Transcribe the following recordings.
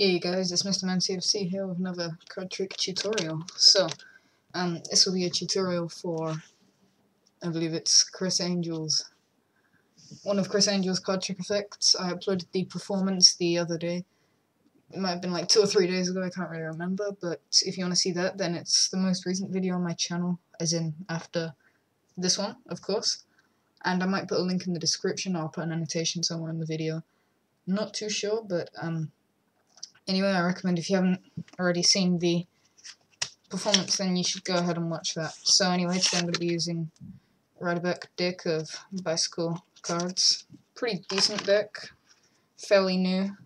Hey guys, it's mrmancfc here with another card trick tutorial. So, this will be a tutorial for, I believe it's Criss Angel's, one of Criss Angel's card trick effects. I uploaded the performance the other day. It might have been like 2 or 3 days ago, I can't really remember, but if you want to see that, then it's the most recent video on my channel, as in after this one, of course. And I might put a link in the description, or I'll put an annotation somewhere in the video. Not too sure, but, anyway, I recommend if you haven't already seen the performance, then you should go ahead and watch that. So anyway, today I'm going to be using a Riderback deck of bicycle cards. Pretty decent deck, fairly new.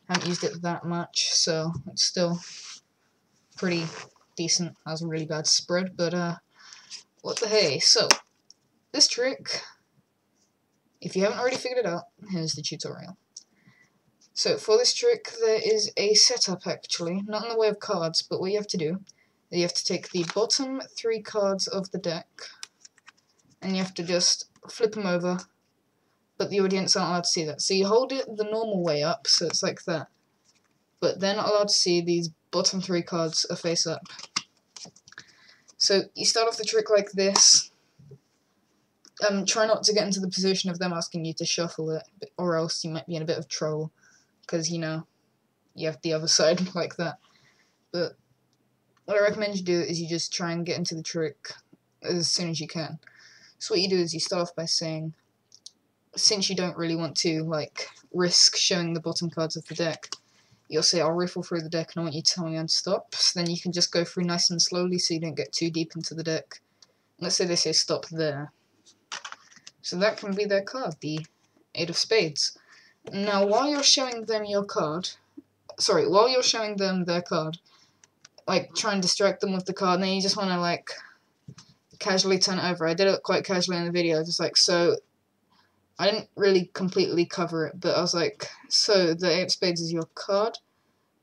Haven't used it that much, so it's still pretty decent. Has a really bad spread, but what the hey. So, this trick, if you haven't already figured it out, here's the tutorial. So for this trick there is a setup actually, not in the way of cards, but what you have to do is you have to take the bottom 3 cards of the deck and you have to just flip them over, but the audience aren't allowed to see that. So you hold it the normal way up, so it's like that, but they're not allowed to see these bottom 3 cards are face up. So you start off the trick like this. Try not to get into the position of them asking you to shuffle it, or else you might be in a bit of trouble. Because, you know, you have the other side like that. But what I recommend you do is you just try and get into the trick as soon as you can. So what you do is you start off by saying, since you don't really want to, like, risk showing the bottom cards of the deck, you'll say, I'll riffle through the deck and I want you to tell me when to stop. So then you can just go through nice and slowly so you don't get too deep into the deck. Let's say they say stop there. So that can be their card, the 8 of Spades. Now, while you're showing them their card, like, try and distract them with the card, and then you just want to, like, casually turn it over. I did it quite casually in the video, just like, so, I didn't really completely cover it, but I was like, so, the 8 of Spades is your card,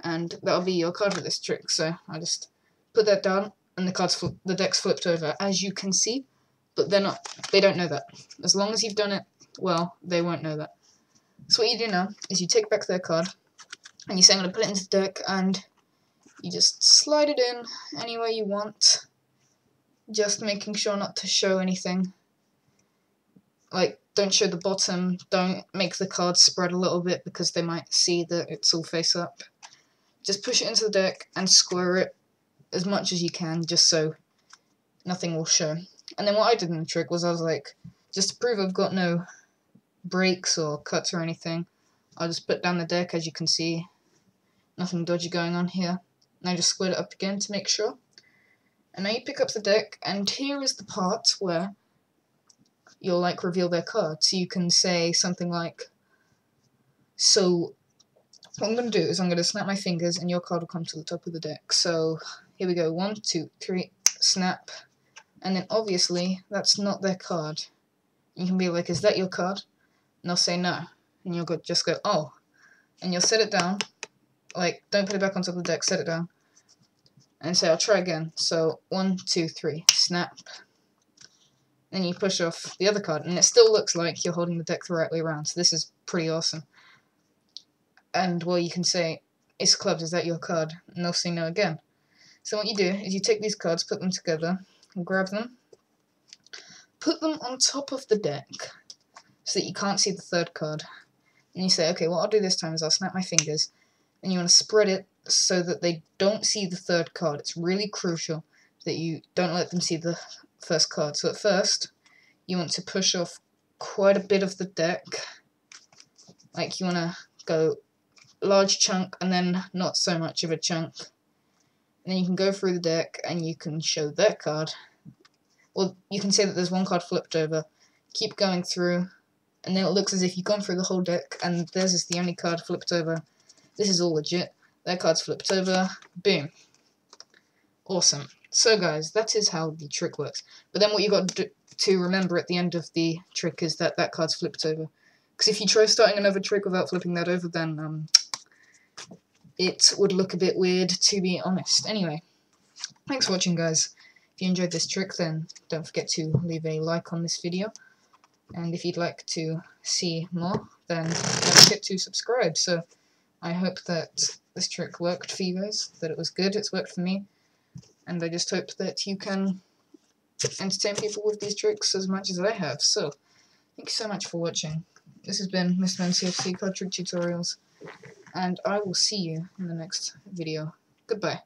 and that'll be your card for this trick, so I just put that down, and the deck's flipped over, as you can see, but they don't know that. As long as you've done it well, they won't know that. So what you do now is you take back their card and you say, I'm going to put it into the deck, and you just slide it in any way you want, just making sure not to show anything. Like, don't show the bottom, don't make the card spread a little bit because they might see that it's all face up. Just push it into the deck and square it as much as you can, just so nothing will show. And then what I did in the trick was I was like, just to prove I've got no breaks or cuts or anything, I'll just put down the deck, as you can see, nothing dodgy going on here, and I just squared it up again to make sure. And now you pick up the deck, and here is the part where you'll, like, reveal their card. So you can say something like, so what I'm going to do is I'm going to snap my fingers and your card will come to the top of the deck. So here we go, 1, 2, 3, snap, and then obviously that's not their card. You can be like, is that your card? And they'll say no, and you'll just go, oh, and you'll set it down, like, don't put it back on top of the deck, set it down, and say, I'll try again. So 1, 2, 3, snap, then you push off the other card, and it still looks like you're holding the deck the right way around, so this is pretty awesome. And, well, you can say, Ace of Clubs, is that your card? And they'll say no again. So what you do is you take these cards, put them together, and grab them, put them on top of the deck, so that you can't see the third card. And you say, okay, what I'll do this time is I'll snap my fingers, and you want to spread it so that they don't see the third card. It's really crucial that you don't let them see the first card. So at first, you want to push off quite a bit of the deck. Like, you want to go large chunk, and then not so much of a chunk. And then you can go through the deck, and you can show their card. Well, you can say that there's one card flipped over. Keep going through, and then it looks as if you've gone through the whole deck, and theirs is the only card flipped over. This is all legit. Their card's flipped over. Boom. Awesome. So guys, that is how the trick works. But then what you got to remember at the end of the trick is that that card's flipped over. Because if you try starting another trick without flipping that over, then it would look a bit weird, to be honest. Anyway, thanks for watching, guys. If you enjoyed this trick, then don't forget to leave a like on this video. And if you'd like to see more, then don't forget to subscribe. So I hope that this trick worked for you guys, that it was good, it's worked for me, and I just hope that you can entertain people with these tricks as much as I have. So, thank you so much for watching. This has been mrmancfc Card Trick Tutorials, and I will see you in the next video. Goodbye.